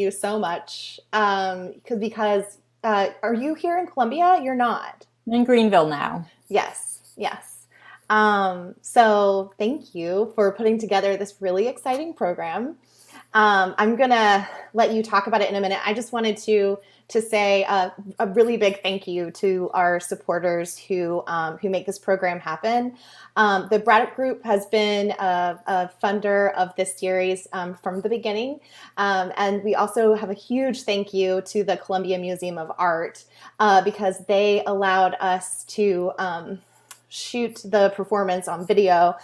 you so much. Because are you here in Columbia? You're not. I'm in Greenville now. Yes, yes. So thank you for putting together this really exciting program. I'm gonna let you talk about it in a minute. I just wanted to say a really big thank you to our supporters who make this program happen. The Braddock Group has been a funder of this series from the beginning. And we also have a huge thank you to the Columbia Museum of Art because they allowed us to shoot the performance on video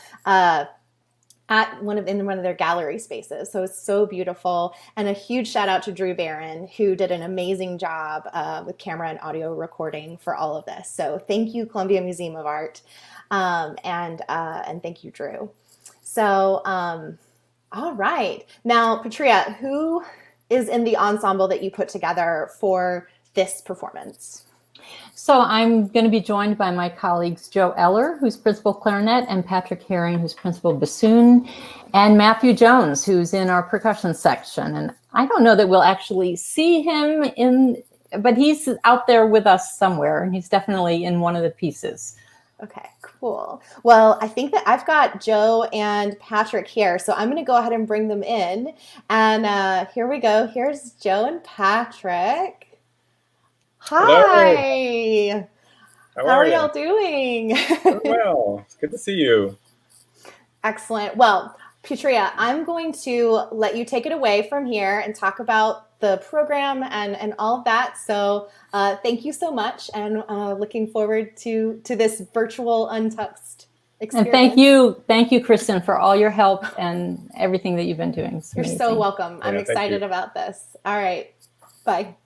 in one of their gallery spaces. So it's so beautiful. And a huge shout out to Drew Barron, who did an amazing job with camera and audio recording for all of this. So thank you, Columbia Museum of Art. And thank you, Drew. So, all right. Now, Petrea, who is in the ensemble that you put together for this performance? So I'm going to be joined by my colleagues Joe Eller, who's principal clarinet, and Patrick Herring, who's principal bassoon, and Matthew Jones, who's in our percussion section. And I don't know that we'll actually see him but he's out there with us somewhere, and he's definitely in one of the pieces. Okay, cool. Well, I think that I've got Joe and Patrick here, so I'm going to go ahead and bring them in. And here we go. Here's Joe and Patrick. Hi. Hello. How are y'all doing? Well, it's good to see you. Excellent. Well, Petrea, I'm going to let you take it away from here and talk about the program and all of that. So thank you so much, and looking forward to this virtual Untuxed experience. And thank you, Kristen, for all your help and everything that you've been doing. You're so welcome. I'm excited about this. All right. Bye.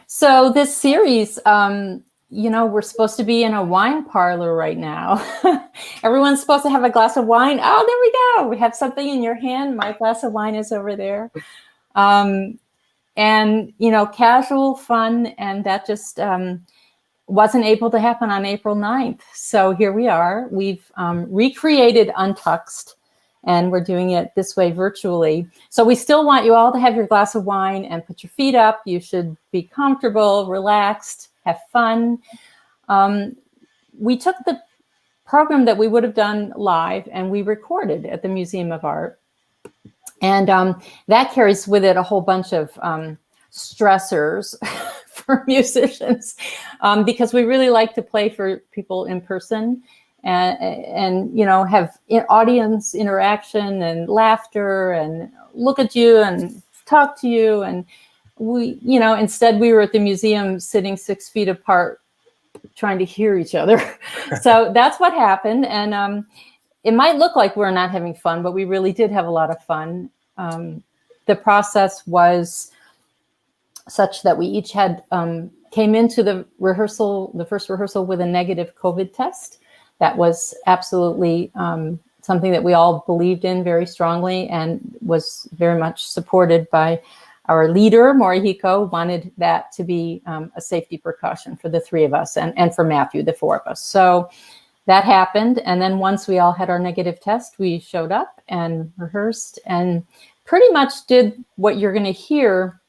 So this series, we're supposed to be in a wine parlor right now. Everyone's supposed to have a glass of wine. Oh, there we go. We have something in your hand. My glass of wine is over there. And, casual fun. And that just wasn't able to happen on April 9th. So here we are. We've recreated Untuxed, and we're doing it this way virtually. So we still want you all to have your glass of wine and put your feet up. You should be comfortable, relaxed, have fun. We took the program that we would have done live and we recorded at the Museum of Art. And that carries with it a whole bunch of stressors for musicians because we really like to play for people in person. And have audience interaction and laughter and look at you and talk to you. And instead we were at the museum sitting 6 feet apart trying to hear each other. So that's what happened. And it might look like we're not having fun, but we really did have a lot of fun. The process was such that we each came into the first rehearsal with a negative COVID test. That was absolutely something that we all believed in very strongly and was very much supported by our leader, Morihiko, wanted that to be a safety precaution for the three of us and for Matthew, the four of us. So that happened. And then once we all had our negative test, we showed up and rehearsed and pretty much did what you're going to hear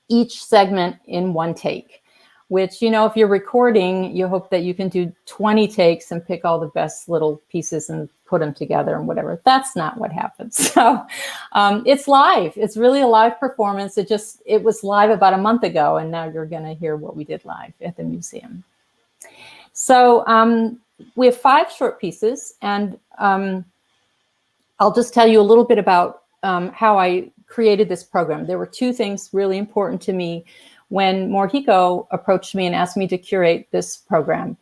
each segment in one take. Which, if you're recording, you hope that you can do 20 takes and pick all the best little pieces and put them together and whatever. That's not what happens. So it's live. It's really a live performance. It was live about a month ago, and now you're going to hear what we did live at the museum. So we have 5 short pieces, and I'll just tell you a little bit about how I created this program. There were 2 things really important to me when Morihiko approached me and asked me to curate this program.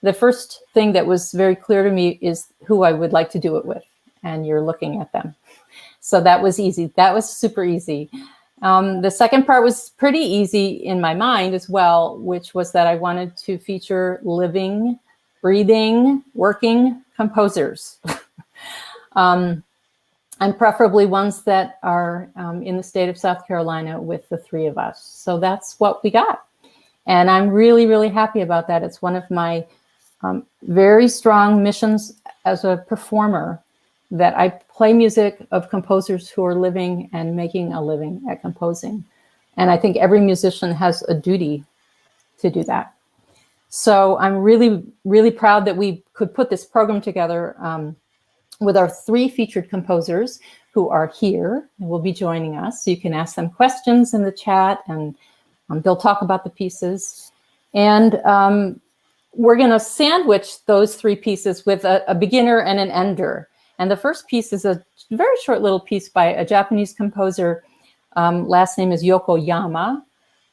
The first thing that was very clear to me is who I would like to do it with, and you're looking at them. So that was easy. That was super easy. The second part was pretty easy in my mind as well, which was that I wanted to feature living, breathing, working composers. And preferably ones that are in the state of South Carolina with the 3 of us. So that's what we got. And I'm really, really happy about that. It's one of my very strong missions as a performer that I play music of composers who are living and making a living at composing. And I think every musician has a duty to do that. So I'm really, really proud that we could put this program together with our 3 featured composers who are here and will be joining us. So you can ask them questions in the chat, and they'll talk about the pieces. And we're going to sandwich those 3 pieces with a beginner and an ender. And the first piece is a very short little piece by a Japanese composer. Last name is Yokoyama.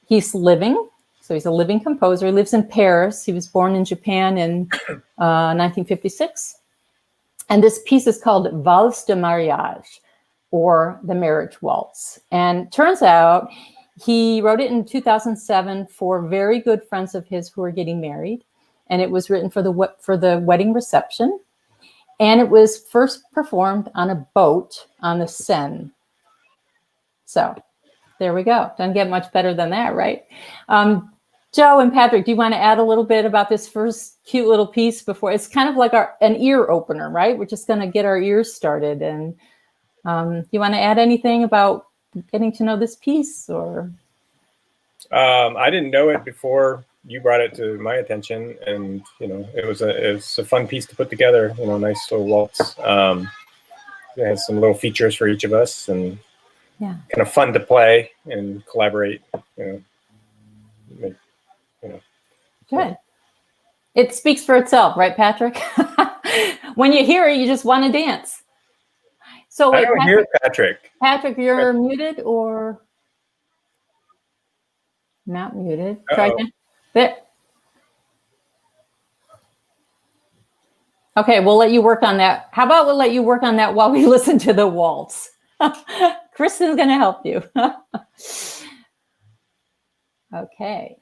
He's living, so he's a living composer. He lives in Paris. He was born in Japan in 1956. And this piece is called Valse de mariage, or the marriage waltz. And turns out he wrote it in 2007 for very good friends of his who were getting married. And it was written for the wedding reception. And it was first performed on a boat on the Seine. So there we go. Doesn't get much better than that, right? Joe and Patrick, do you want to add a little bit about this first cute little piece before? It's kind of like an ear opener, right? We're just going to get our ears started. And you want to add anything about getting to know this piece? Or I didn't know it before you brought it to my attention, and it was a fun piece to put together. Nice little waltz. It has some little features for each of us, and kind of fun to play and collaborate. Good. It speaks for itself, right, Patrick? When you hear it, you just want to dance. So wait, I don't hear Patrick. Patrick, you're muted or not muted? Try again. There. Okay, we'll let you work on that. How about we'll let you work on that while we listen to the waltz? Kristen's going to help you. Okay.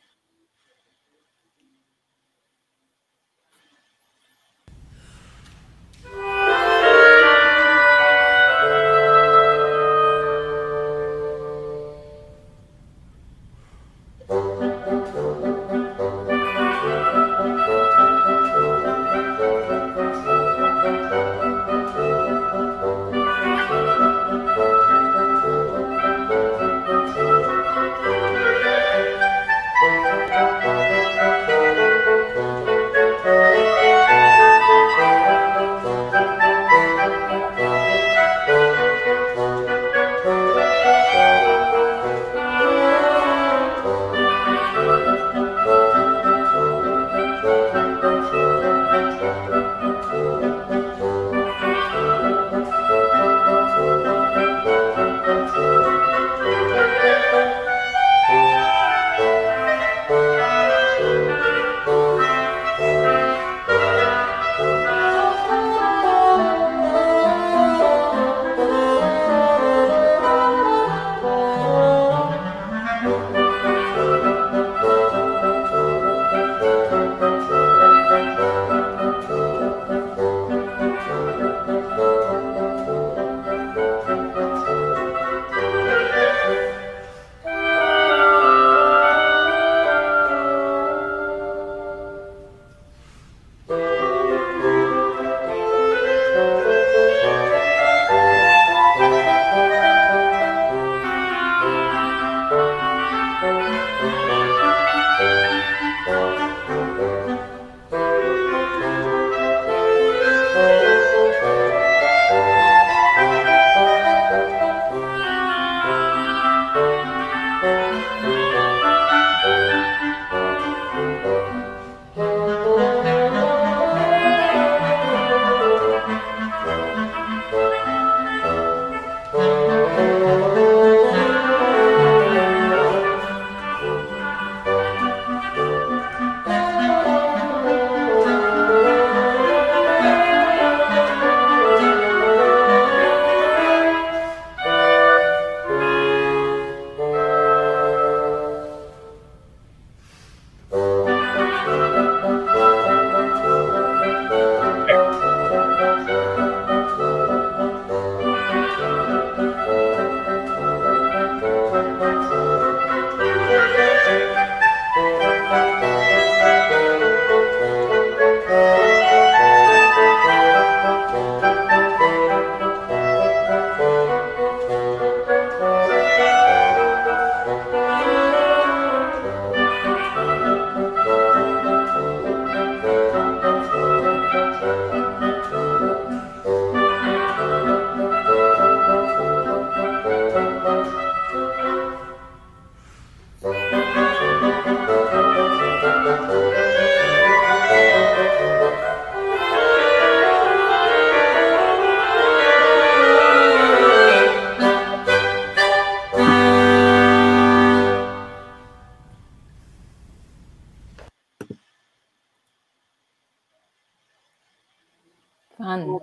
Fun.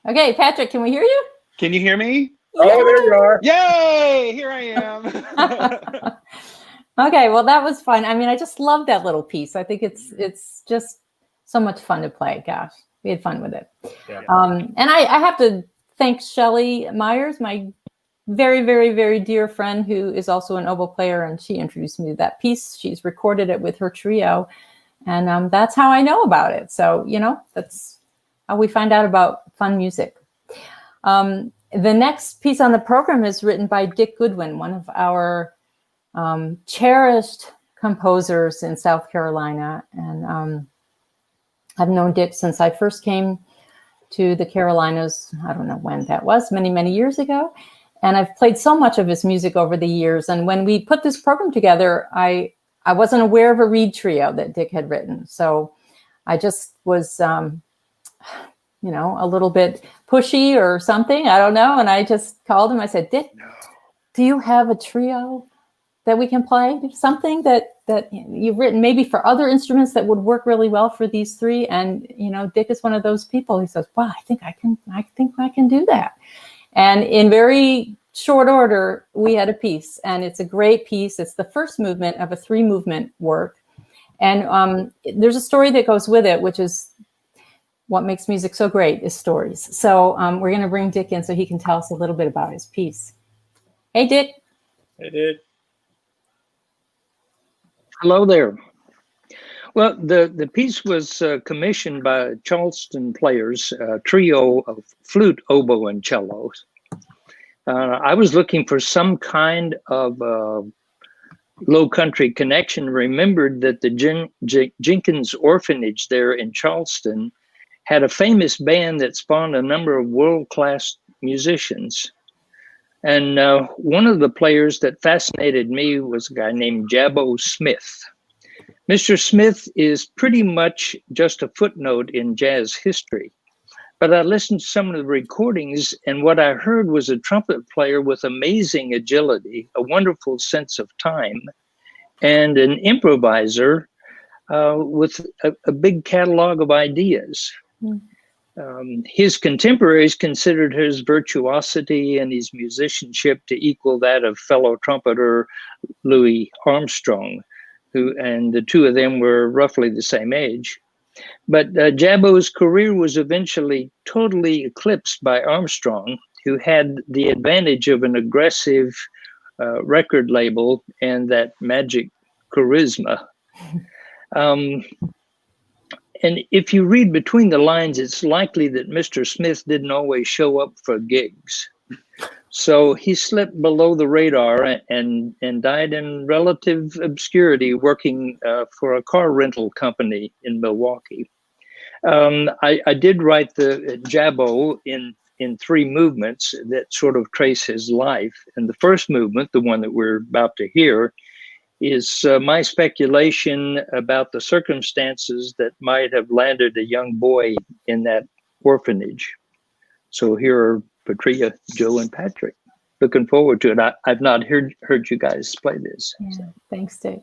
Okay, Patrick, can we hear you? Can you hear me? Oh, there you are. Yay! Here I am. Okay, well, that was fun. I mean, I just love that little piece. I think it's just so much fun to play. Gosh, we had fun with it. Yeah. And I have to thank Shelley Myers, my very, very, very dear friend who is also an oboe player, and she introduced me to that piece. She's recorded it with her trio, and that's how I know about it. So, you know, that's how we find out about fun music. The next piece on the program is written by Dick Goodwin, one of our cherished composers in South Carolina. And I've known Dick since I first came to the Carolinas. I don't know when that was, many, many years ago. And I've played so much of his music over the years. And when we put this program together, I wasn't aware of a reed trio that Dick had written. So I just was, you know, a little bit pushy or something. I don't know. And I just called him. I said, Dick, do you have a trio that we can play? Something that you've written maybe for other instruments that would work really well for these three. And, you know, Dick is one of those people. He says, wow, I think I can do that. And in very short order, we had a piece, and it's a great piece. It's the first movement of a 3-movement work. And there's a story that goes with it, which is what makes music so great, is stories. So we're going to bring Dick in so he can tell us a little bit about his piece. Hey, Dick. Hey, Dick. Hello there. Well, the piece was commissioned by Charleston players, a trio of flute, oboe, and cello. I was looking for some kind of low country connection. Remembered that the Jenkins Orphanage there in Charleston had a famous band that spawned a number of world-class musicians. And one of the players that fascinated me was a guy named Jabo Smith. Mr. Smith is pretty much just a footnote in jazz history, but I listened to some of the recordings, and what I heard was a trumpet player with amazing agility, a wonderful sense of time, and an improviser with a big catalog of ideas. His contemporaries considered his virtuosity and his musicianship to equal that of fellow trumpeter Louis Armstrong, and the two of them were roughly the same age. But Jabbo's career was eventually totally eclipsed by Armstrong, who had the advantage of an aggressive record label and that magic charisma. And if you read between the lines, it's likely that Mr. Smith didn't always show up for gigs. So he slipped below the radar and died in relative obscurity working for a car rental company in Milwaukee. I did write the Jabbo in 3 movements that sort of trace his life. And the first movement, the one that we're about to hear, is my speculation about the circumstances that might have landed a young boy in that orphanage. So here are Petrea, Joe, and Patrick. Looking forward to it. I've not heard you guys play this. Yeah, So. thanks, Dick.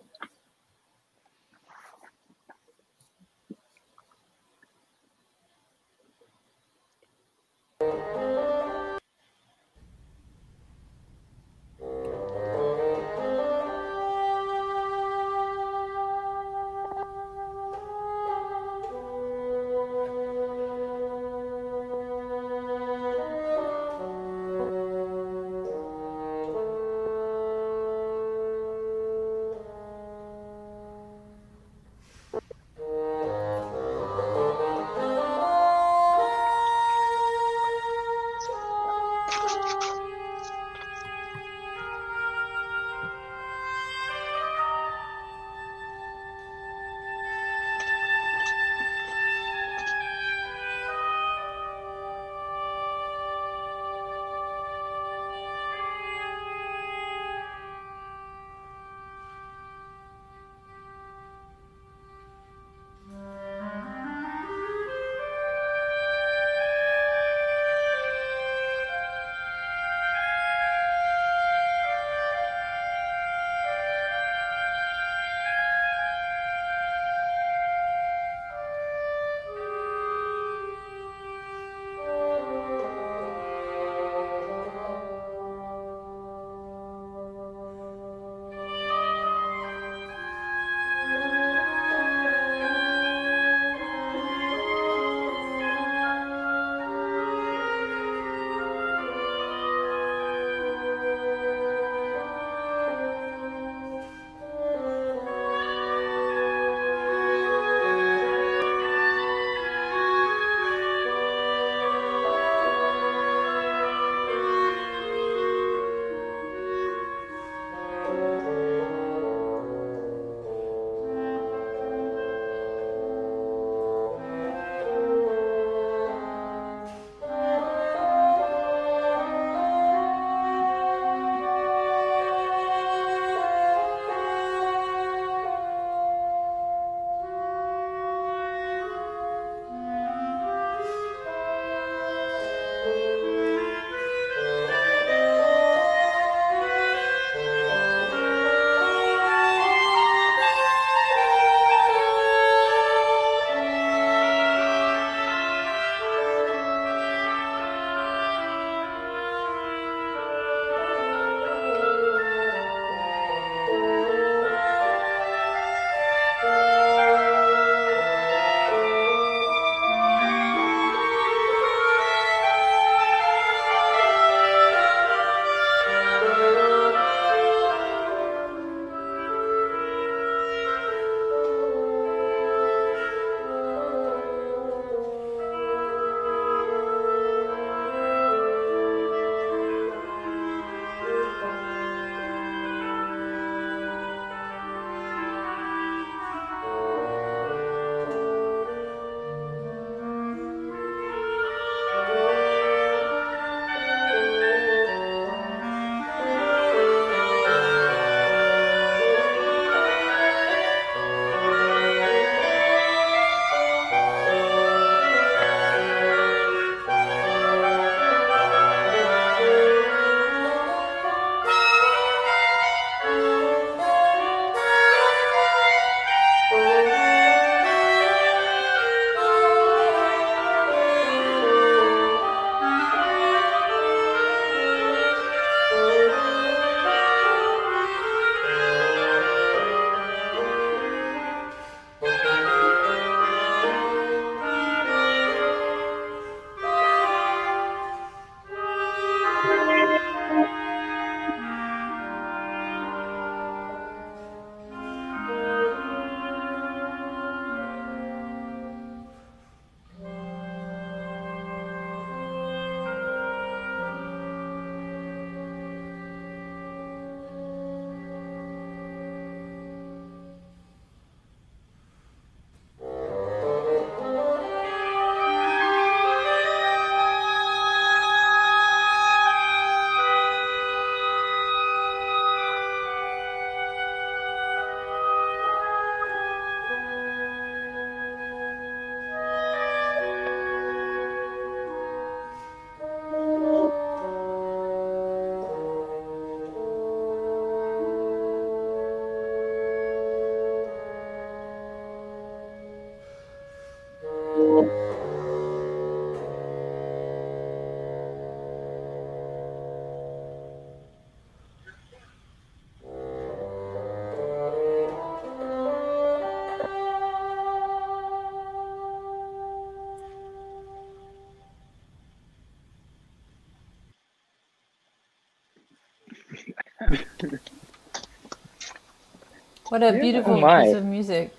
What a beautiful my. piece of music.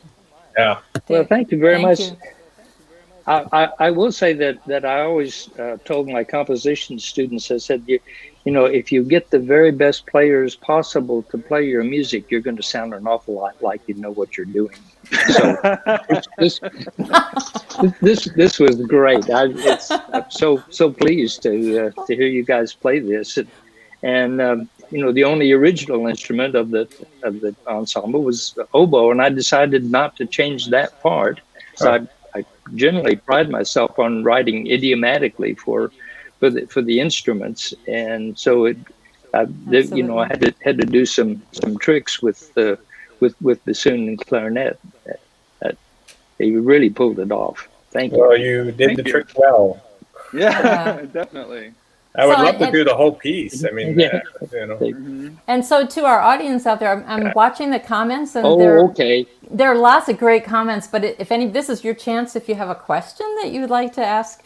Yeah. Well, Dick. thank you very Thank much. you. I will say that I always told my composition students, I said, you know, if you get the very best players possible to play your music, you're going to sound an awful lot like you know what you're doing. So this was great. I'm so pleased to hear you guys play this. And you know, the only original instrument of the ensemble was oboe, and I decided not to change that part. So I generally pride myself on writing idiomatically for the instruments, and so you know, I had to do some tricks with bassoon and clarinet. They really pulled it off. Thank you. Well, you did the trick well. Yeah, definitely. I would So love to do the whole piece. I mean, Yeah. you know. Mm-hmm. And so to our audience out there, I'm watching the comments, and Okay. there are lots of great comments. But if this is your chance, if you have a question that you would like to ask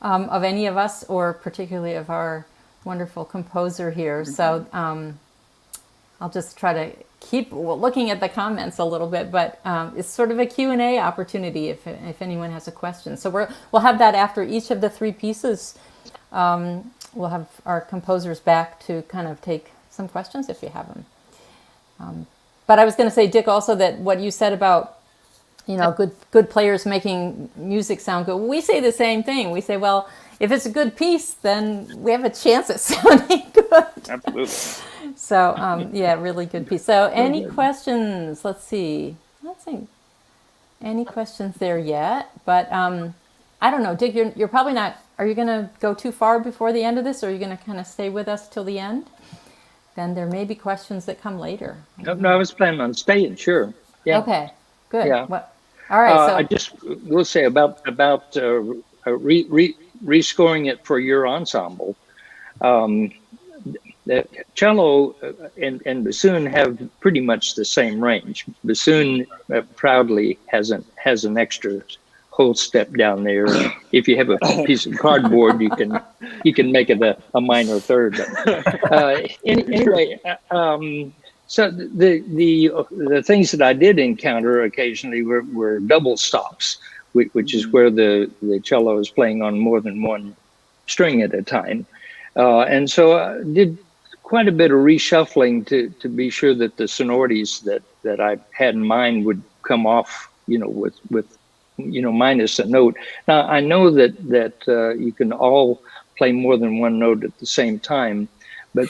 of any of us, or particularly of our wonderful composer here. So I'll just try to keep looking at the comments a little bit, but it's sort of a Q&A opportunity if anyone has a question. So we'll have that after each of the three pieces. We'll have our composers back to kind of take some questions if you have them. But I was going to say, Dick, also that what you said about, you know, good players making music sound good. We say the same thing. We say, well, if it's a good piece, then we have a chance at sounding good. Absolutely. So, yeah, really good piece. So any questions? Let's see. Any questions there yet? But I don't know, Dick, you're probably not, are you going to go too far before the end of this, or are you going to kind of stay with us till the end? Then there may be questions that come later. No, I was planning on staying, sure. Yeah. Okay, good. Yeah. All right, so I just will say about rescoring it for your ensemble. The cello and bassoon have pretty much the same range. Bassoon proudly has an extra whole step down there. If you have a piece of cardboard, you can make it a minor third. Anyway, so the things that I did encounter occasionally were double stops, which is where the cello is playing on more than one string at a time, and so I did quite a bit of reshuffling to be sure that the sonorities that I had in mind would come off, you know, with minus a note. Now I know that you can all play more than one note at the same time, but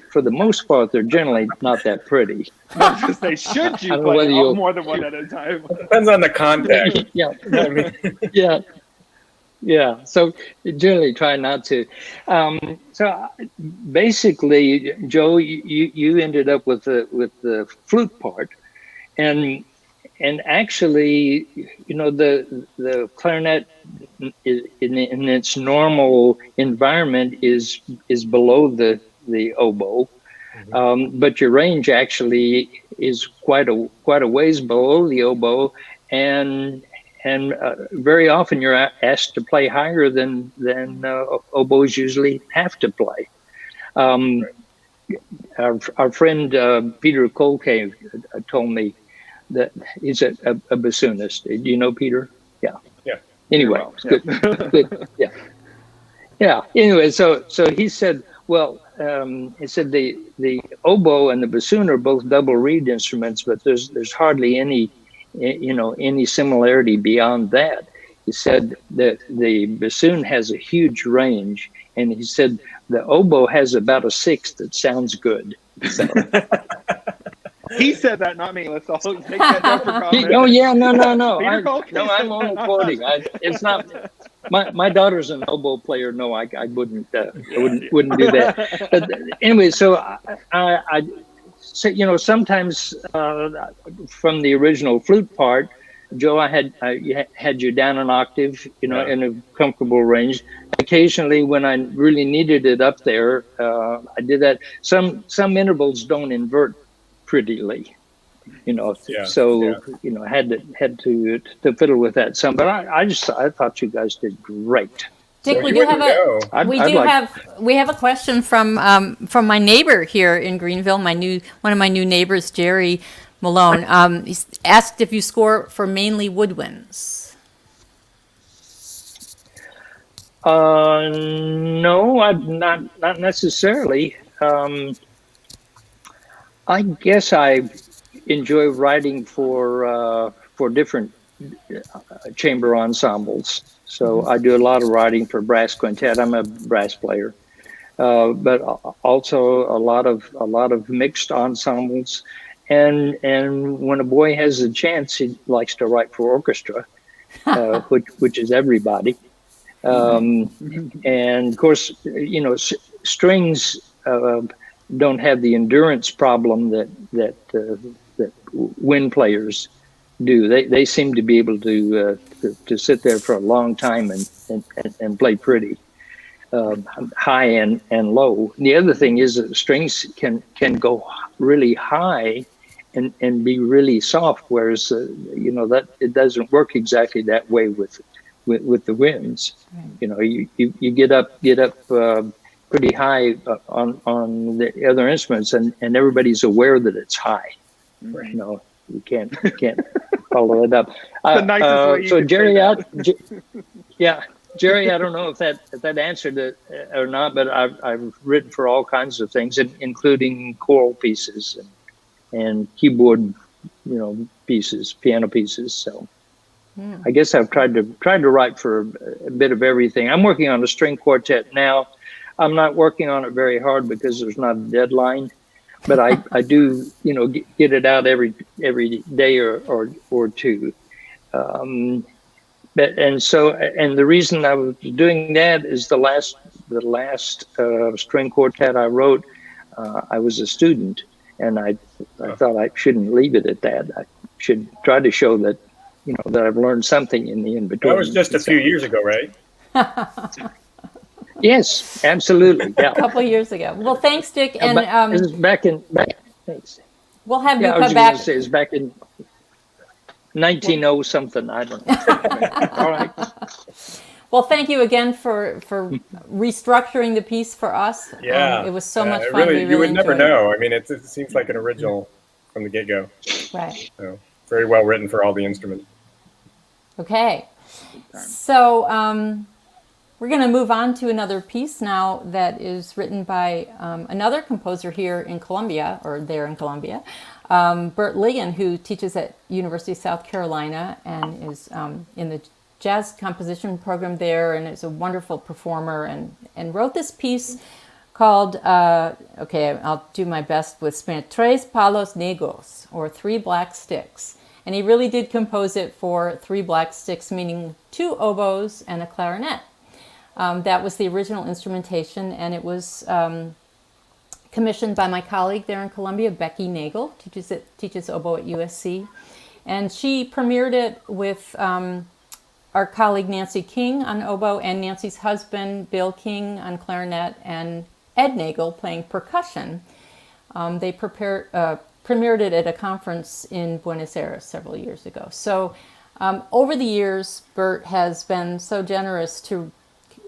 for the most part, they're generally not that pretty. I was gonna say, should you play more than one at a time? Depends on the context. Yeah, I mean, yeah. So generally try not to. So basically, Joe, you ended up with the flute part, and actually, you know, the clarinet in its normal environment is below the oboe, but your range actually is quite a ways below the oboe, and very often you're asked to play higher than oboes usually have to play. Our friend Peter Colcave told me that he's a bassoonist. Do you know Peter? Yeah. Yeah. Anyway, yeah. Good. Yeah. Anyway, so he said, well, he said the oboe and the bassoon are both double reed instruments, but there's hardly any similarity beyond that. He said that the bassoon has a huge range, and he said the oboe has about a sixth that sounds good. So. He said that, not me. Let's all take that down for comment. Oh yeah, no. I'm only quoting. It's not. My daughter's an oboe player. No, I wouldn't do that. But anyway, so I so, you know, sometimes from the original flute part, Joe, I had you down an octave, you know, in a comfortable range. Occasionally, when I really needed it up there, I did that. Some intervals don't invert prettily, you know. So you know, had to fiddle with that some. But I thought you guys did great. Dick, Well, we you do have wouldn't a know. we have a question from my neighbor here in Greenville. One of my new neighbors, Jerry Malone. He's asked if you score for mainly woodwinds. No, not necessarily. I guess I enjoy writing for different chamber ensembles. So I do a lot of writing for brass quintet. I'm a brass player, but also a lot of mixed ensembles. And when a boy has a chance, he likes to write for orchestra, which is everybody. And of course, strings don't have the endurance problem that wind players do. They seem to be able to sit there for a long time and play pretty high and low. The other thing is that strings can go really high and be really soft, whereas that it doesn't work exactly that way with the winds. Right. You get up pretty high on the other instruments, and everybody's aware that it's high. Right. You can't follow it up. The nicest way you so could Jerry, Jerry, I don't know if that answered it or not, but I've written for all kinds of things, including choral pieces and keyboard, pieces, piano pieces. So I guess I've tried to write for a bit of everything. I'm working on a string quartet now. I'm not working on it very hard because there's not a deadline, but I do get it out every day or two. And the reason I was doing that is the last string quartet I wrote, I was a student, and I thought I shouldn't leave it at that. I should try to show that that I've learned something in the in-between. That was just a few years ago, right? Yes, absolutely. Yeah. A couple of years ago. Well, thanks, Dick. And it was back. Thanks. We'll have you I come was back. Going to say it's back in 1900 something. I don't know. All right. Well, thank you again for restructuring the piece for us. Yeah, it was so much it fun. Really, you would never enjoyed know. I mean, it seems like an original from the get-go. Right. So very well written for all the instruments. Okay. So we're going to move on to another piece now that is written by another composer here in Columbia, or there in Columbia, Bert Ligon, who teaches at University of South Carolina and is in the jazz composition program there, and is a wonderful performer, and wrote this piece called, I'll do my best with Spanish, Tres Palos Negros, or Three Black Sticks. And he really did compose it for 3 black sticks, meaning 2 oboes and a clarinet. That was the original instrumentation, and it was commissioned by my colleague there in Columbia, Becky Nagel, teaches oboe at USC. And she premiered it with our colleague Nancy King on oboe, and Nancy's husband, Bill King, on clarinet, and Ed Nagel playing percussion. They premiered it at a conference in Buenos Aires several years ago. So over the years, Bert has been so generous to,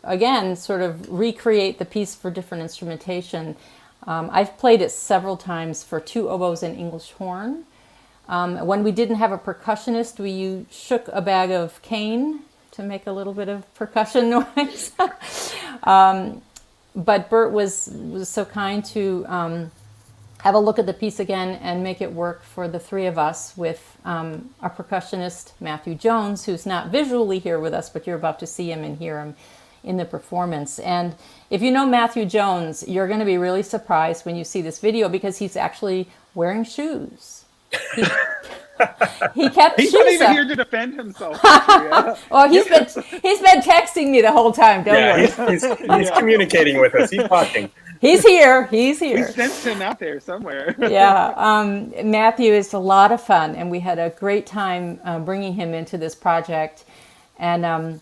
again, sort of recreate the piece for different instrumentation. I've played it several times for 2 oboes and English horn. When we didn't have a percussionist, we shook a bag of cane to make a little bit of percussion noise. But Bert was so kind to have a look at the piece again and make it work for the 3 of us with our percussionist, Matthew Jones, who's not visually here with us, but you're about to see him and hear him in the performance. And if you know Matthew Jones, you're going to be really surprised when you see this video, because he's actually wearing shoes. He kept He's shoes not even up. here to defend himself. Yeah. Oh, he's been texting me the whole time. Don't worry. He's communicating with us. He's talking. He's here. We sensed him out there somewhere. Yeah. Matthew is a lot of fun, and we had a great time bringing him into this project. And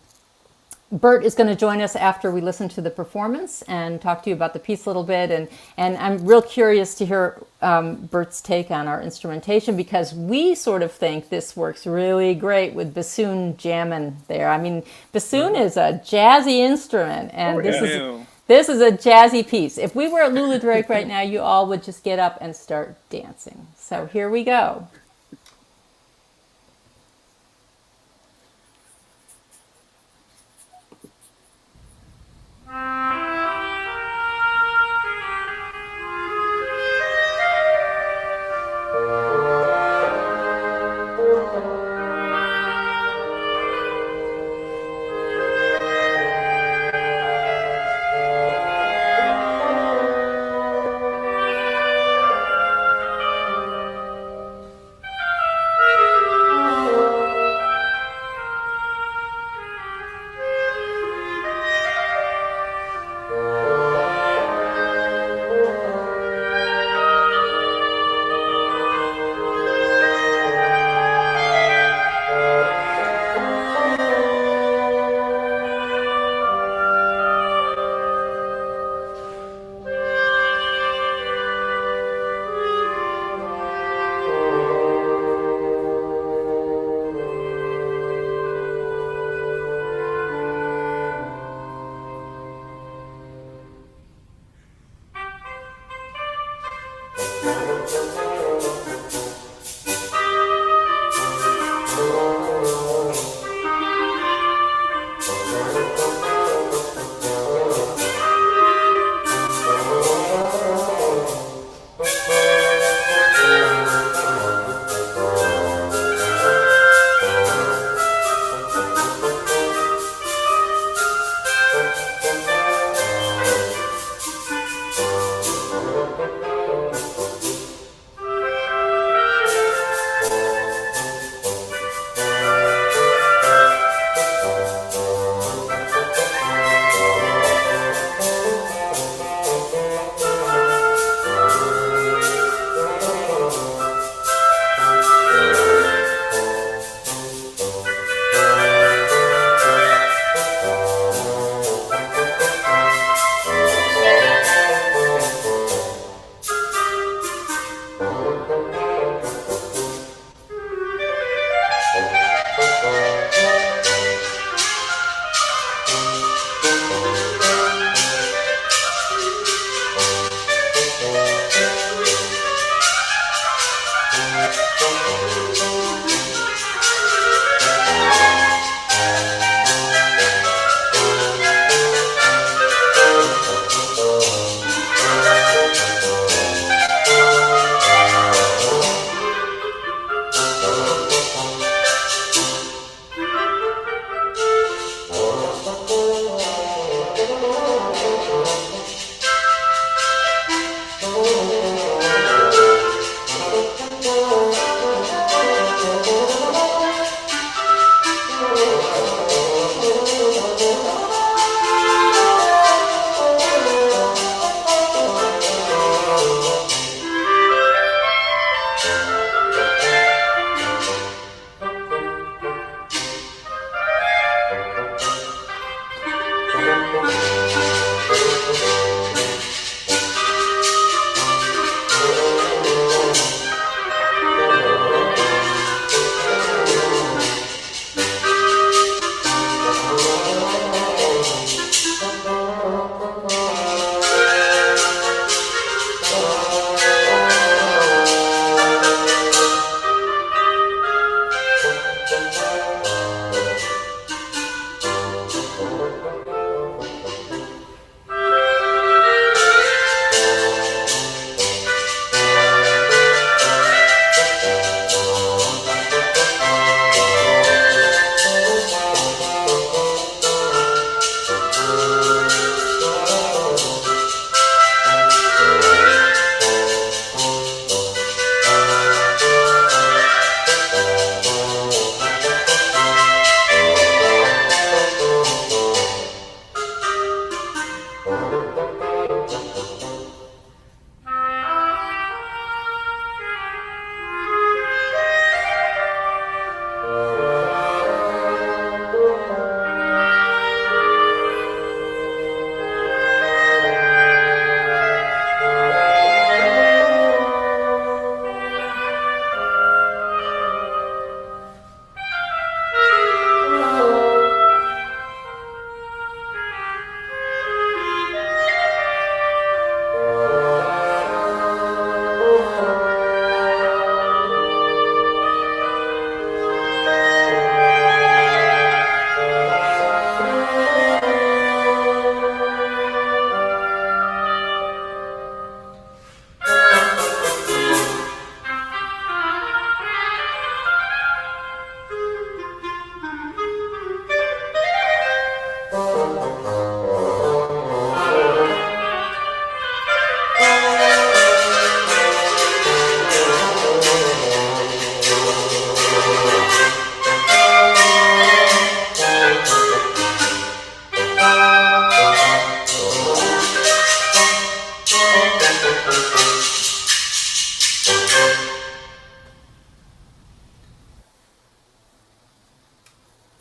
Bert is going to join us after we listen to the performance and talk to you about the piece a little bit. And I'm real curious to hear Bert's take on our instrumentation, because we sort of think this works really great with bassoon jamming there. I mean, bassoon is a jazzy instrument, and this is a jazzy piece. If we were at Lula Drake right now, you all would just get up and start dancing. So here we go.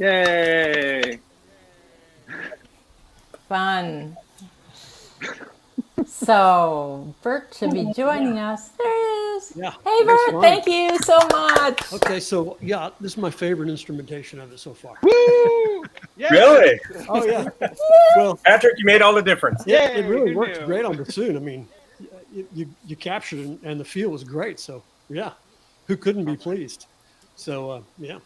Yay! Fun. So Bert should be joining us. There he is. Yeah. Hey That's Bert, fun. thank you so much. Okay, so yeah, this is my favorite instrumentation of it so far. Woo! Yes! Really? Oh yeah. Well, Patrick, you made all the difference. yeah, it Yay, really who works knew? great on bassoon. I mean, you captured it, and the feel was great. So yeah, who couldn't be pleased? So yeah.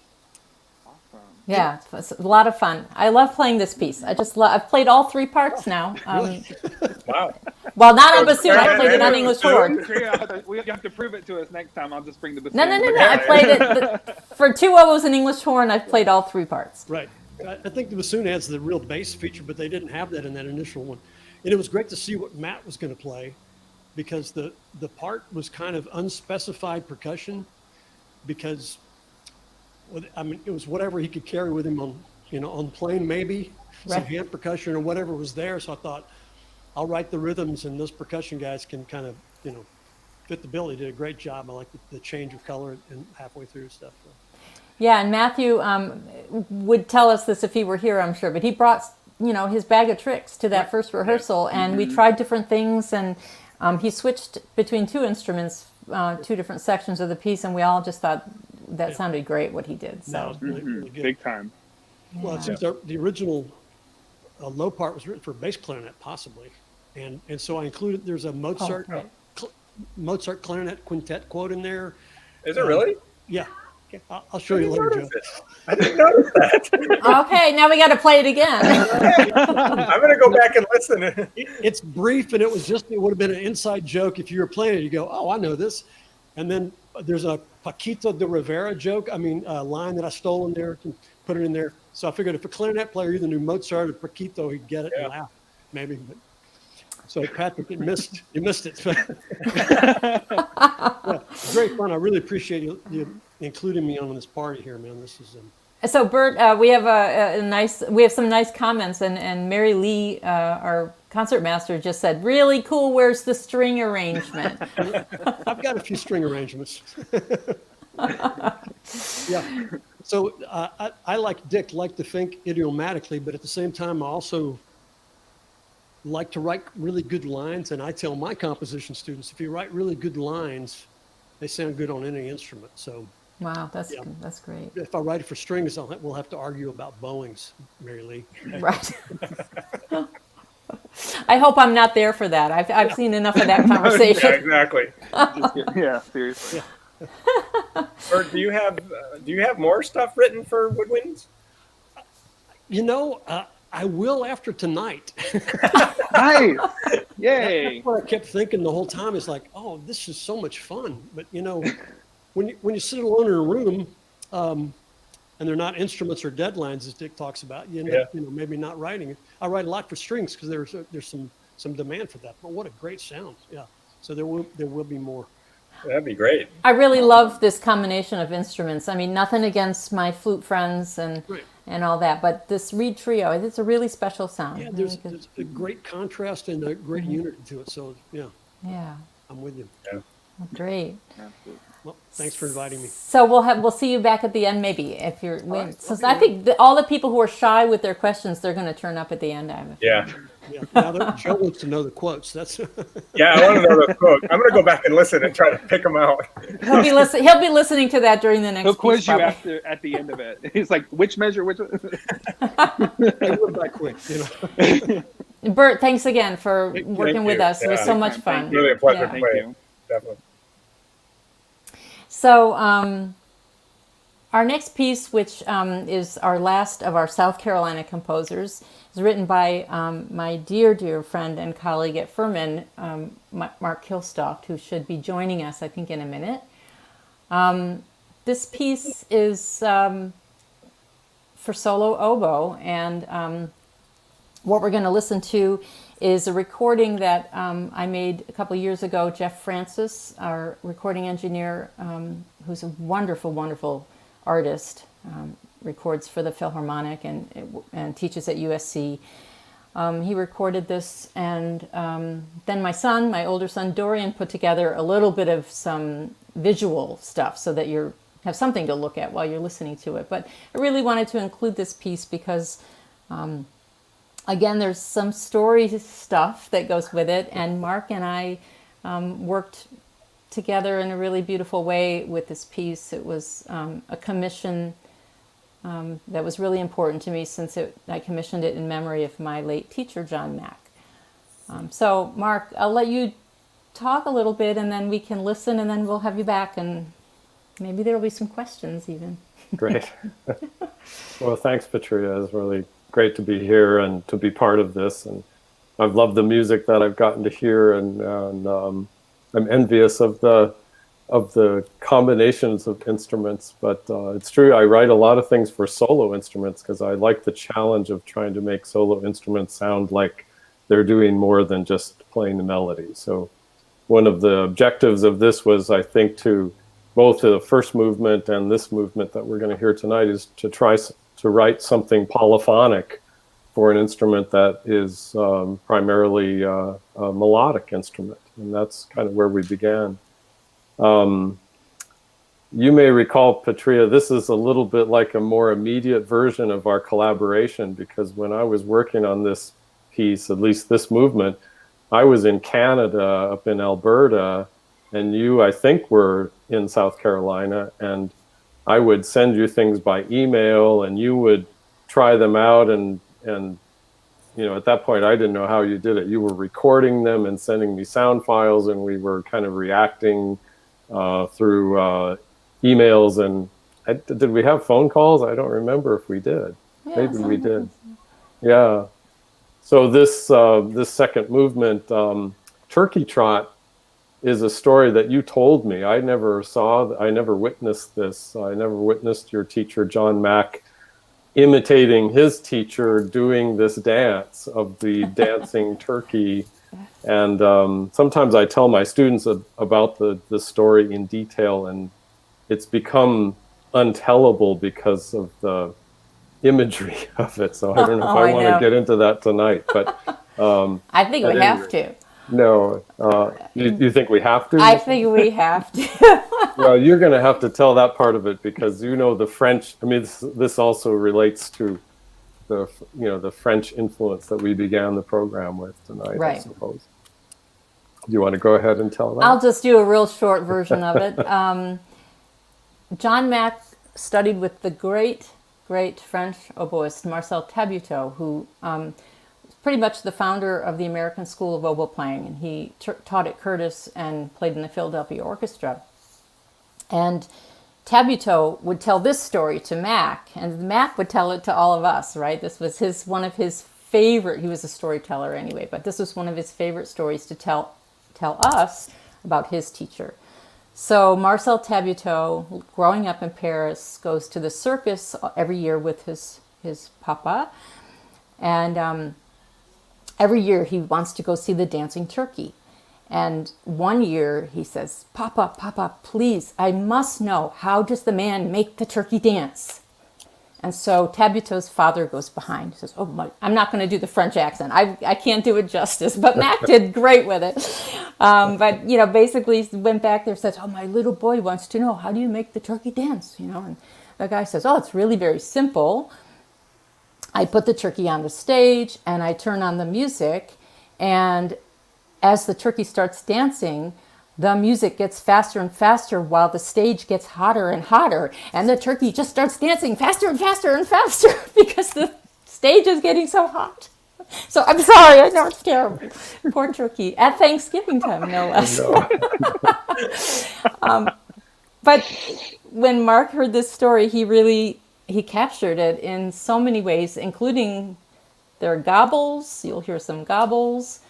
Awesome. Yeah, it's a lot of fun. I love playing this piece. I've played all three parts now. Wow. Well, not on bassoon. I played it on English horn. You have to prove it to us next time. I'll just bring the bassoon. No. I played it for 2 oboes and English horn. I've played all three parts. Right. I think the bassoon adds the real bass feature, but they didn't have that in that initial one. And it was great to see what Matt was going to play, because the part was kind of unspecified percussion, because I mean, it was whatever he could carry with him on plane, maybe some Right. hand percussion or whatever was there. So I thought, I'll write the rhythms, and those percussion guys can kind of, fit the bill. He did a great job. I like the change of color and halfway through and stuff. So. Yeah, and Matthew would tell us this if he were here, I'm sure. But he brought, his bag of tricks to that first rehearsal, and we tried different things, and he switched between two instruments, two different sections of the piece, and we all just thought that sounded great what he did. No, So it was really good. Big time. Well, it seems the original low part was written for bass clarinet, possibly, and so I included. There's a Mozart right. Mozart clarinet quintet quote in there. Is it really? Yeah, I'll show you later, Joe. I didn't notice that. okay, now we got to play it again. I'm going to go back and listen. It's brief, and it would have been an inside joke if you were playing it. You go, oh, I know this, and then there's a Paquito de Rivera joke. I mean, a line that I stole in there and put it in there. So I figured if a clarinet player either knew Mozart or Paquito, he'd get it and laugh, maybe. But, so Patrick, you missed it. Yeah, great fun. I really appreciate you including me on this party here, man. This is So Bert, we have some nice comments, and Mary Lee, our concertmaster, just said, "Really cool. Where's the string arrangement?" I've got a few string arrangements. Yeah. So I like to think idiomatically, but at the same time, I also like to write really good lines. And I tell my composition students, if you write really good lines, they sound good on any instrument. So Wow, that's great. if I write it for strings, we'll have to argue about bowings, Mary Lee. Right. I hope I'm not there for that. I've seen enough of that conversation. Yeah, exactly. Yeah, seriously. Bert, do you have more stuff written for woodwinds? I will after tonight. Nice. Yay. That's what I kept thinking the whole time. Is like, oh, this is so much fun. But when you sit alone in a room, and they're not instruments or deadlines, as Dick talks about, you end up, maybe not writing it. I write a lot for strings because there's some demand for that. But what a great sound! Yeah. So there will be more. That'd be great. I really love this combination of instruments. I mean, nothing against my flute friends and all that, but this reed trio, it's a really special sound. Yeah, there's a great contrast and a great unity to it. So yeah, I'm with you. Yeah. Great. Well, thanks for inviting me. So we'll see you back at the end, maybe, if you're. Since I think all the people who are shy with their questions, they're going to turn up at the end. Yeah. Yeah. Now Joe wants to know the quotes. That's. Yeah, I want to know the quote. I'm going to go back and listen and try to pick them out. He'll be listening to that during the next. He'll quiz piece, you probably. at the end of it. He's like, which measure, which one? I went by quick, Bert, thanks again for working with us. It was so much fun. Really a pleasure to Thank play. you. Definitely. So our next piece, which is our last of our South Carolina composers, is written by my dear friend and colleague at Furman, Mark Kilstoft, who should be joining us, I think, in a minute. This piece is for solo oboe, and what we're going to listen to is a recording that I made a couple years ago. Jeff Francis, our recording engineer, who's a wonderful artist, records for the Philharmonic and teaches at USC. He recorded this, and then my older son Dorian, put together a little bit of some visual stuff so that you're have something to look at while you're listening to it. But I really wanted to include this piece because, again, there's some story stuff that goes with it, and Mark and I worked together in a really beautiful way with this piece. It was a commission that was really important to me since I commissioned it in memory of my late teacher, John Mack. So, Mark, I'll let you talk a little bit, and then we can listen, and then we'll have you back, and maybe there'll be some questions even. Great. Well, thanks, Petrea. It's really great to be here and to be part of this. And I've loved the music that I've gotten to hear, and I'm envious of the combinations of instruments. But it's true, I write a lot of things for solo instruments because I like the challenge of trying to make solo instruments sound like they're doing more than just playing the melody. So one of the objectives of this was, I think, to both the first movement and this movement that we're going to hear tonight is to try to write something polyphonic for an instrument that is primarily a melodic instrument. And that's kind of where we began. You may recall, Petrea, this is a little bit like a more immediate version of our collaboration, because when I was working on this piece, at least this movement, I was in Canada, up in Alberta, and you, I think, were in South Carolina, and I would send you things by email, and you would try them out, and you know, at that point, I didn't know how you did it. You were recording them and sending me sound files, and we were kind of reacting through emails. And did we have phone calls? I don't remember if we did. Yeah, maybe we did. Yeah. So this second movement, Turkey Trot, is a story that you told me. I never witnessed this. I never witnessed your teacher, John Mack, imitating his teacher doing this dance of the dancing turkey. And sometimes I tell my students about the story in detail, and it's become untellable because of the imagery of it. So I don't know if I want to get into that tonight, but I think we have to. No, you think we have to? I think we have to. Well, you're going to have to tell that part of it, because you know the French. I mean, this also relates to the French influence that we began the program with tonight, right. I suppose. Do you want to go ahead and tell that? I'll just do a real short version of it. John Mack studied with the great French oboist Marcel Tabuteau, who pretty much the founder of the American School of Oboe Playing, and he taught at Curtis and played in the Philadelphia Orchestra. And Tabuteau would tell this story to Mack, and Mack would tell it to all of us, right? This was one of his favorite, he was a storyteller anyway, but this was one of his favorite stories to tell us about his teacher. So Marcel Tabuteau, growing up in Paris, goes to the circus every year with his papa, and every year he wants to go see the dancing turkey. And one year he says, Papa, please, I must know, how does the man make the turkey dance? And so Tabuteau's father goes behind. He says, oh, my, I'm not going to do the French accent. I can't do it justice, but Mac did great with it. But, basically went back there and says, oh, my little boy wants to know, how do you make the turkey dance? And the guy says, oh, it's really very simple. I put the turkey on the stage and I turn on the music, and as the turkey starts dancing, the music gets faster and faster while the stage gets hotter and hotter, and the turkey just starts dancing faster and faster and faster because the stage is getting so hot. So I'm sorry, I know it's terrible. Poor turkey at Thanksgiving time, no less. But when Mark heard this story, he captured it in so many ways, including their gobbles. You'll hear some gobbles.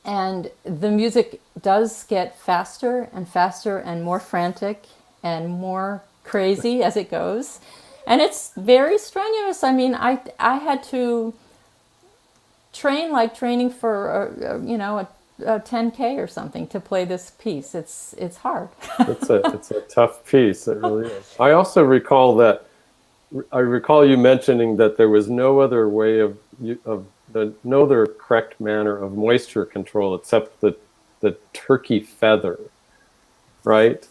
And the music does get faster and faster and more frantic and more crazy as it goes. And it's very strenuous. I mean, I had to training for, a 10K or something to play this piece. It's hard. It's a tough piece. It really is. I also recall you mentioning that there was no other way no other correct manner of moisture control except the turkey feather, right?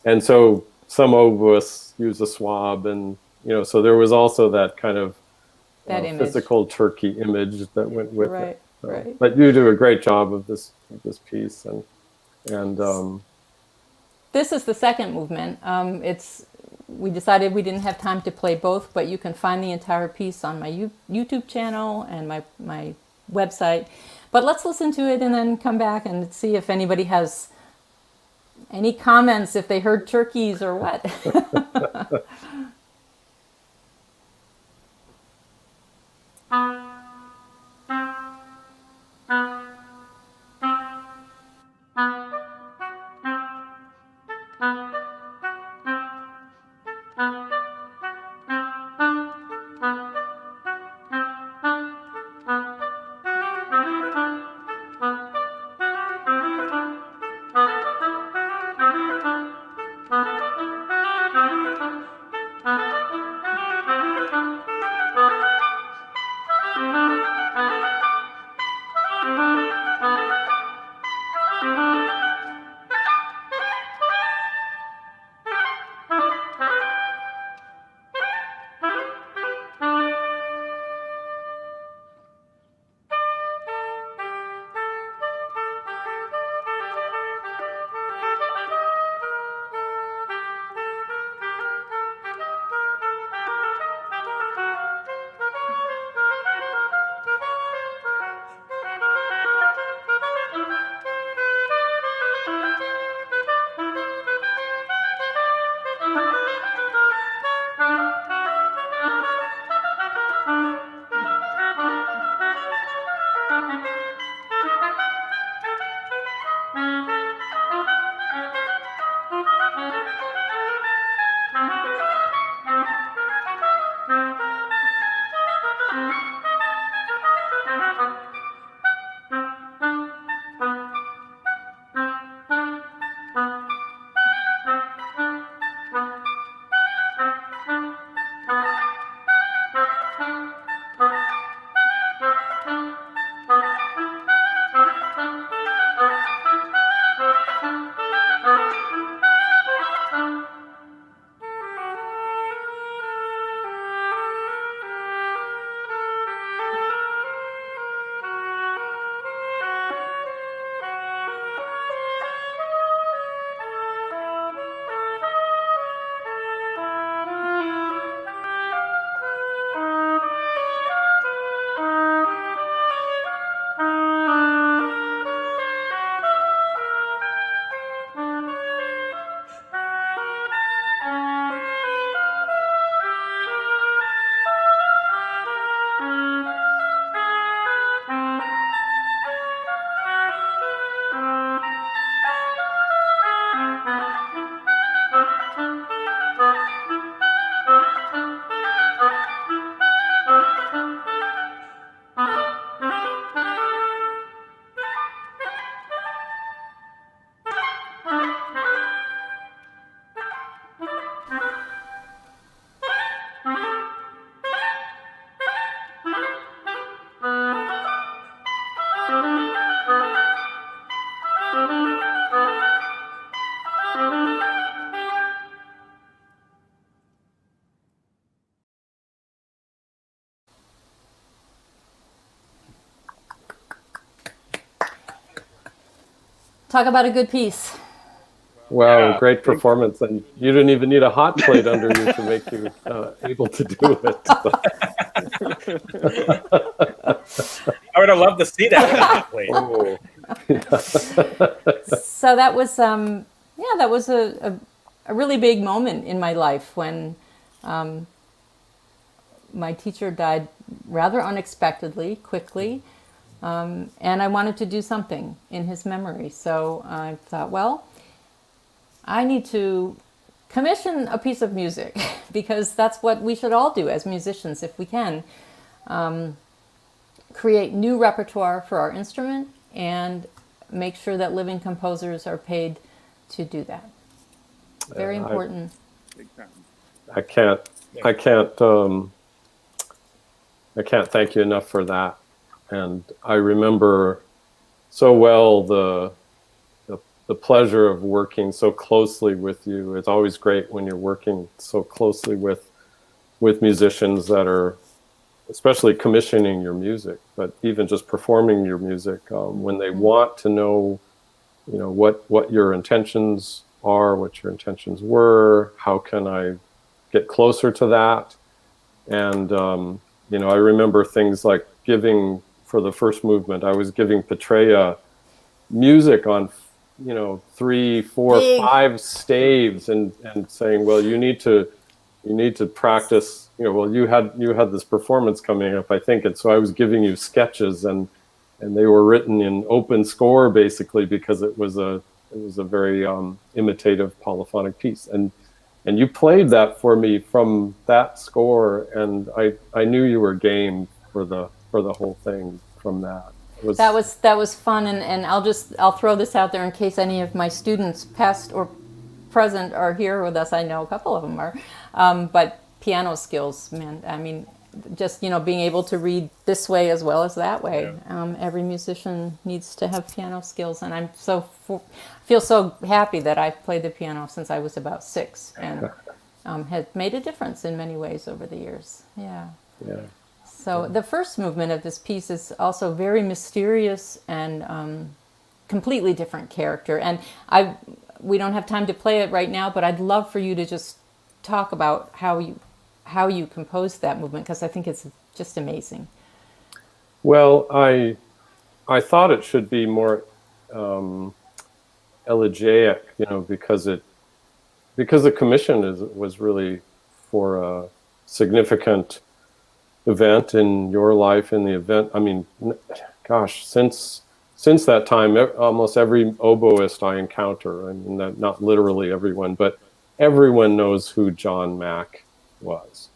and so some oboists use a swab, and so there was also that kind of That image. physical turkey image that went with Right, it. So, right. But you do a great job of this piece, and This is the second movement. We decided we didn't have time to play both, but you can find the entire piece on my YouTube channel and my website. But let's listen to it and then come back and see if anybody has any comments, if they heard turkeys or what. Talk about a good piece. Wow, Yeah. great performance. And you didn't even need a hot plate under you to make you able to do it. I would have loved to see that plate. Oh. So that was, that was a really big moment in my life when my teacher died rather unexpectedly, quickly. And I wanted to do something in his memory. So I thought, well, I need to commission a piece of music because that's what we should all do as musicians if we can. Create new repertoire for our instrument and make sure that living composers are paid to do that. Very important. I can't thank you enough for that. And I remember so well the the pleasure of working so closely with you. It's always great when you're working so closely with musicians that are, especially commissioning your music, but even just performing your music, when they want to know, what your intentions are, what your intentions were, how can I get closer to that? And, I remember things like giving, for the first movement, I was giving Petrea music on, 3, 4, Big. 5 staves and saying, well, you need to practice, you had this performance coming up, I think. And so I was giving you sketches and they were written in open score, basically, because it was a very imitative polyphonic piece. And you played that for me from that score, and I knew you were game for the whole thing from that. That was fun, and I'll throw this out there in case any of my students, past or present, are here with us. I know a couple of them are, but piano skills, man. I mean, just being able to read this way as well as that way. Yeah. Every musician needs to have piano skills, and I'm feel so happy that I've played the piano since I was about 6, and has made a difference in many ways over the years. Yeah. Yeah. So the first movement of this piece is also very mysterious and completely different character. And we don't have time to play it right now, but I'd love for you to just talk about how you composed that movement, because I think it's just amazing. Well, I thought it should be more elegiac, because the commission was really for a significant event in your life, in the event. I mean, gosh, since that time, almost every oboist I encounter, I mean, not literally everyone, but everyone knows who John Mack was.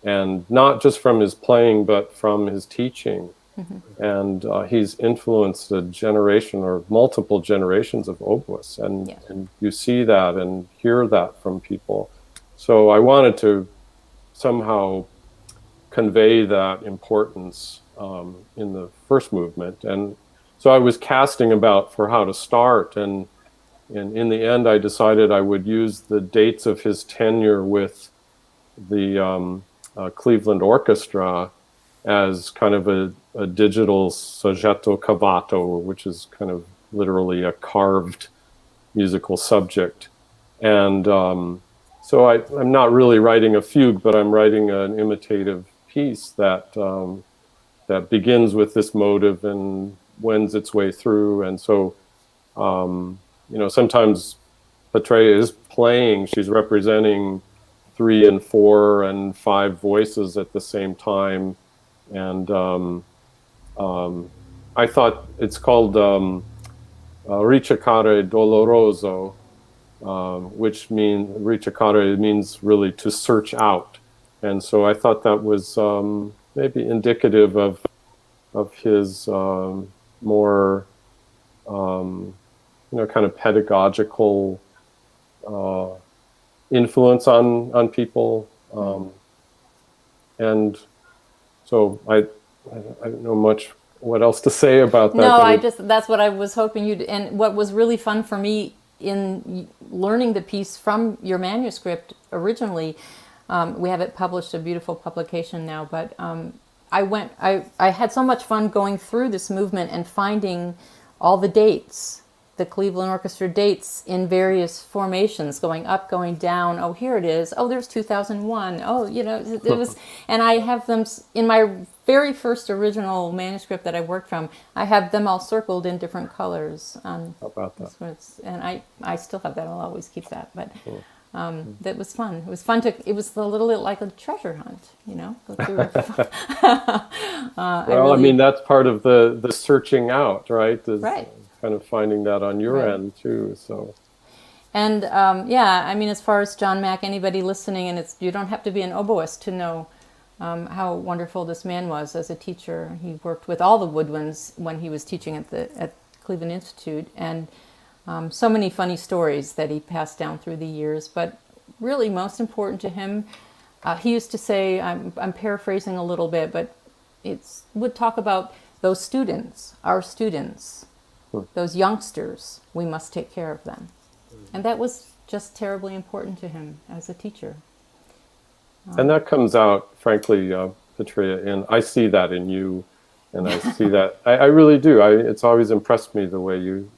And not just from his playing, but from his teaching. Mm-hmm. And he's influenced a generation or multiple generations of oboists. And you see that and hear that from people. So I wanted to somehow convey that importance in the first movement. And so I was casting about for how to start. And in the end, I decided I would use the dates of his tenure with the Cleveland Orchestra as kind of a digital soggetto cavato, which is kind of literally a carved musical subject. And so I'm not really writing a fugue, but I'm writing an imitative piece that begins with this motive and wends its way through. And so, sometimes Petrea is playing, she's representing 3 and 4 and 5 voices at the same time. And I thought it's called Ricercare Doloroso, which ricercare means really to search out. And so I thought that was maybe indicative of his more kind of pedagogical influence on people. And so I don't know much what else to say about that. No, that's what I was hoping you'd. And what was really fun for me in learning the piece from your manuscript originally, we have it published, a beautiful publication now, but I had so much fun going through this movement and finding all the dates, the Cleveland Orchestra dates in various formations, going up, going down. Oh, here it is. Oh, there's 2001. Oh, it was, and I have them in my very first original manuscript that I worked from. I have them all circled in different colors. How about that? And I still have that. I'll always keep that. But that was fun. It was fun it was a little bit like a treasure hunt, go through it. Well, I mean, that's part of the searching out, right? Right. Kind of finding that on your end too. So. And I mean, as far as John Mack, anybody listening, and you don't have to be an oboist to know how wonderful this man was as a teacher. He worked with all the Goodwins when he was teaching at Cleveland Institute, and so many funny stories that he passed down through the years. But really, most important to him, he used to say, I'm paraphrasing a little bit, but would talk about those students, our students, those youngsters, we must take care of them. And that was just terribly important to him as a teacher. And that comes out, frankly, Petrea, and I see that in you, and I see that, I really do. It's always impressed me the way you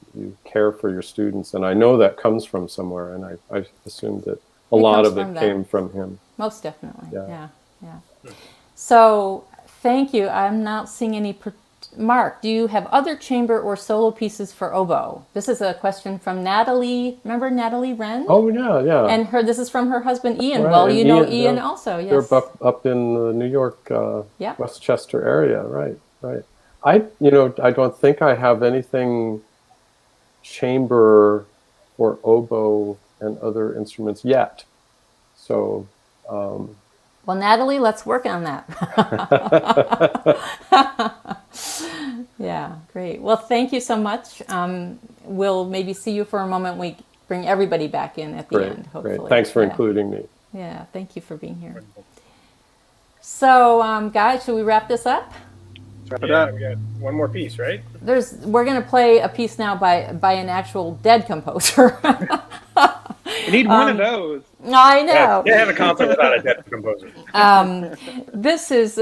care for your students, and I know that comes from somewhere, and I assume that a lot of it came from him. Most definitely, yeah. So, thank you. I'm not seeing any... Mark, do you have other chamber or solo pieces for oboe? This is a question from Natalie. Remember Natalie Wren? Oh, yeah. And this is from her husband, Ian. Right. Well, and you know Ian also, yes. They're up in the New York, Westchester area, right. I don't think I have anything chamber or oboe and other instruments yet. So... well, Natalie, let's work on that. Yeah, great. Well, thank you so much. We'll maybe see you for a moment. We bring everybody back in at the end, hopefully. Great. Thanks for including me. Yeah, thank you for being here. So, guys, should we wrap this up? Wrap it up. We got one more piece, right? We're going to play a piece now by an actual dead composer. You need one of those. I know. Yeah, have a concert without a dead composer. This is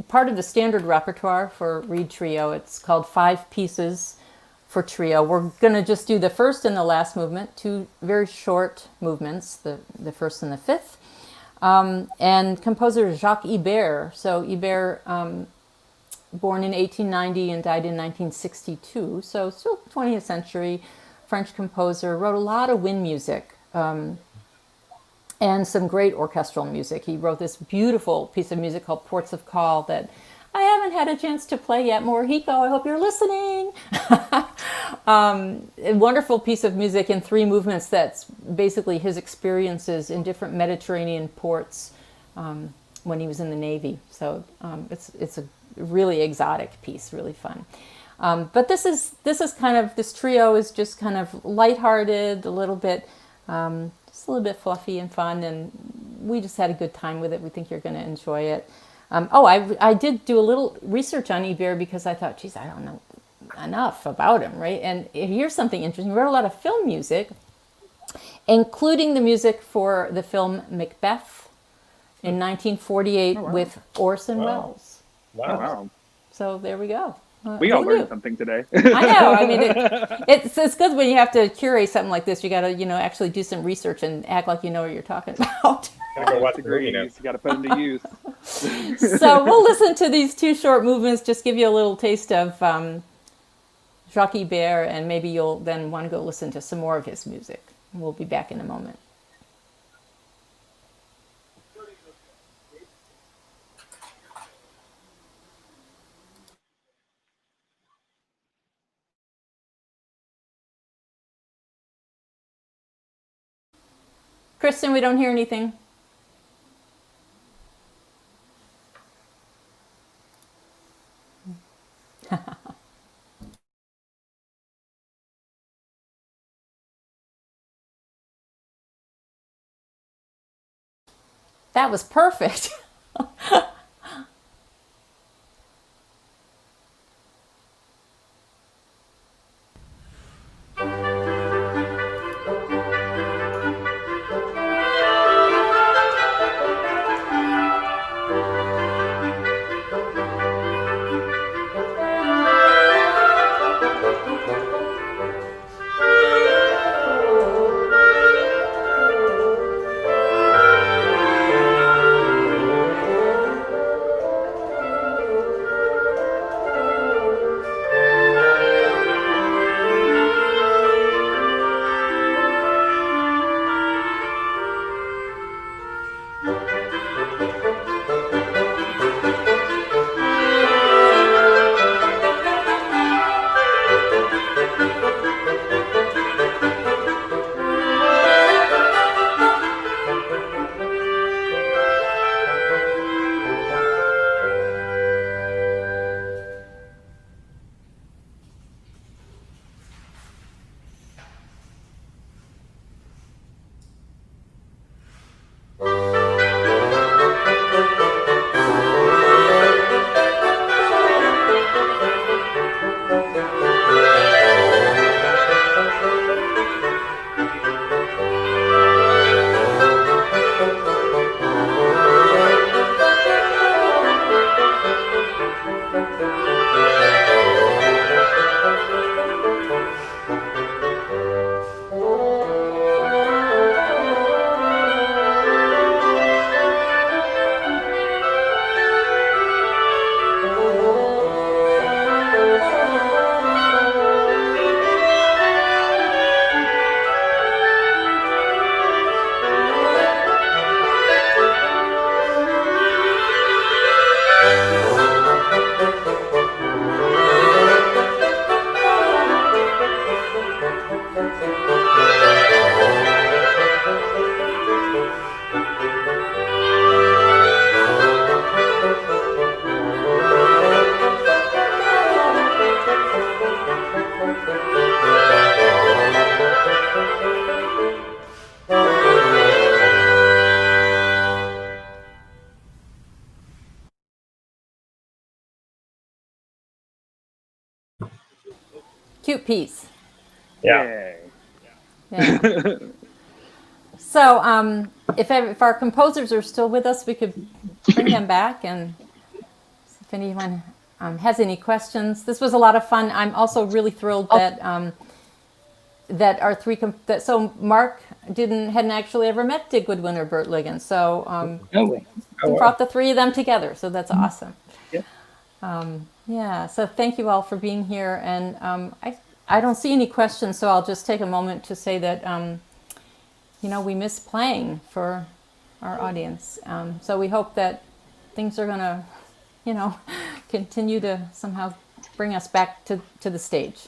part of the standard repertoire for Reed Trio. It's called 5 Pieces for Trio. We're going to just do the first and the last movement, 2 very short movements, the first and the fifth. And composer Jacques Ibert. So Ibert, born in 1890 and died in 1962, so still 20th century French composer, wrote a lot of wind music. And some great orchestral music. He wrote this beautiful piece of music called Ports of Call that I haven't had a chance to play yet. Morihiko, I hope you're listening. A wonderful piece of music in 3 movements that's basically his experiences in different Mediterranean ports when he was in the Navy. So it's a really exotic piece, really fun. But this trio is just kind of lighthearted, a little bit fluffy and fun, and we just had a good time with it. We think you're going to enjoy it. I did do a little research on Ibert because I thought, geez, I don't know enough about him, right? And here's something interesting. He wrote a lot of film music, including the music for the film Macbeth in 1948 with Orson Welles. Wow. So there we go. We all learned something today. I know. I mean, it's good when you have to curate something like this. You got to, actually do some research and act like you know what you're talking about. Gotta go watch the movie now. You got to put them to use. So we'll listen to these 2 short movements, just give you a little taste of Jacques Ibert, and maybe you'll then want to go listen to some more of his music. We'll be back in a moment. Kristen, we don't hear anything. That was perfect. cute piece. Yeah. Yay. Yeah. So if our composers are still with us, we could bring them back and see if anyone has any questions. This was a lot of fun. I'm also really thrilled that that our three so Mark hadn't actually ever met Goodwin or Bert Ligon. So brought the three of them together. So that's awesome. Yeah. So thank you all for being here. And I don't see any questions, so I'll just take a moment to say that we miss playing for our audience. So we hope that things are going to, continue to somehow bring us back to the stage.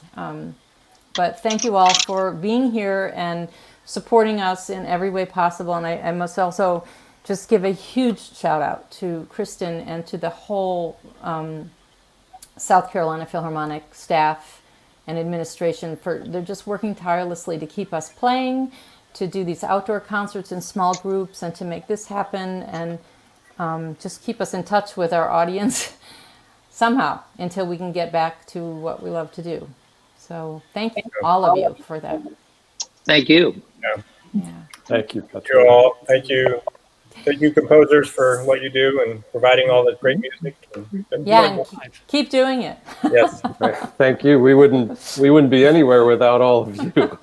But thank you all for being here and supporting us in every way possible. And I must also just give a huge shout out to Kristen and to the whole South Carolina Philharmonic staff and administration they're just working tirelessly to keep us playing, to do these outdoor concerts in small groups, and to make this happen, and just keep us in touch with our audience somehow until we can get back to what we love to do. So thank all of you for that. Thank you. Yeah. Thank you, Thank Petrea. you all. Thank you, composers, for what you do and providing all this great music. And keep doing it. Yes. Thank you. We wouldn't be anywhere without all of you.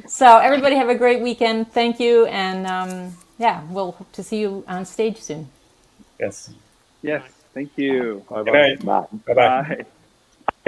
So everybody have a great weekend. Thank you, and we'll hope to see you on stage soon. Yes. Yes. Thank you. Bye-bye. Good night. Bye. Bye-bye. Bye.